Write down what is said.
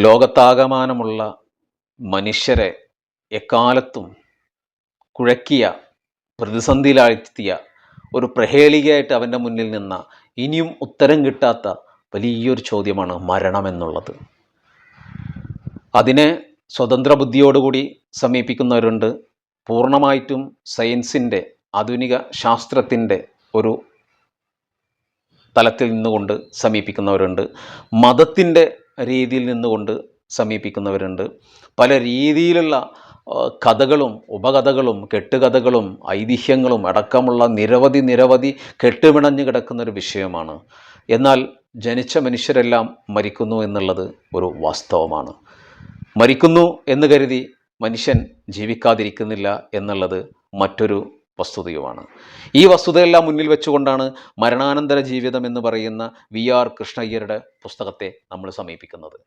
ലോകത്താകമാനമുള്ള മനുഷ്യരെ എക്കാലത്തും കുഴക്കിയ, പ്രതിസന്ധിയിലാഴ്ത്തിയ ഒരു പ്രഹേളികയായിട്ട് അവൻ്റെ മുന്നിൽ നിന്ന, ഇനിയും ഉത്തരം കിട്ടാത്ത വലിയൊരു ചോദ്യമാണ് മരണമെന്നുള്ളത്. അതിനെ സ്വതന്ത്ര ബുദ്ധിയോടുകൂടി സമീപിക്കുന്നവരുണ്ട്, പൂർണ്ണമായിട്ടും സയൻസിൻ്റെ, ആധുനിക ശാസ്ത്രത്തിൻ്റെ ഒരു തലത്തിൽ നിന്നുകൊണ്ട് സമീപിക്കുന്നവരുണ്ട്, മതത്തിൻ്റെ രീതിയിൽ നിന്നുകൊണ്ട് സമീപിക്കുന്നവരുണ്ട്, പല രീതിയിലുള്ള കഥകളും ഉപകഥകളും കെട്ടുകഥകളും ഐതിഹ്യങ്ങളും അടക്കമുള്ള നിരവധി കെട്ടുപിണഞ്ഞു കിടക്കുന്നൊരു വിഷയമാണ്. എന്നാൽ ജനിച്ച മനുഷ്യരെല്ലാം മരിക്കുന്നു എന്നുള്ളത് ഒരു വാസ്തവമാണ്. മരിക്കുന്നു എന്ന് കരുതി മനുഷ്യൻ ജീവിക്കാതിരിക്കുന്നില്ല എന്നുള്ളത് മറ്റൊരു വസ്തുതയുമാണ്. ഈ വസ്തുതയെല്ലാം മുന്നിൽ വെച്ചുകൊണ്ടാണ് മരണാനന്തര ജീവിതം എന്ന് പറയുന്ന വി ആർ കൃഷ്ണയ്യരുടെ പുസ്തകത്തെ നമ്മൾ സമീപിക്കുന്നത്.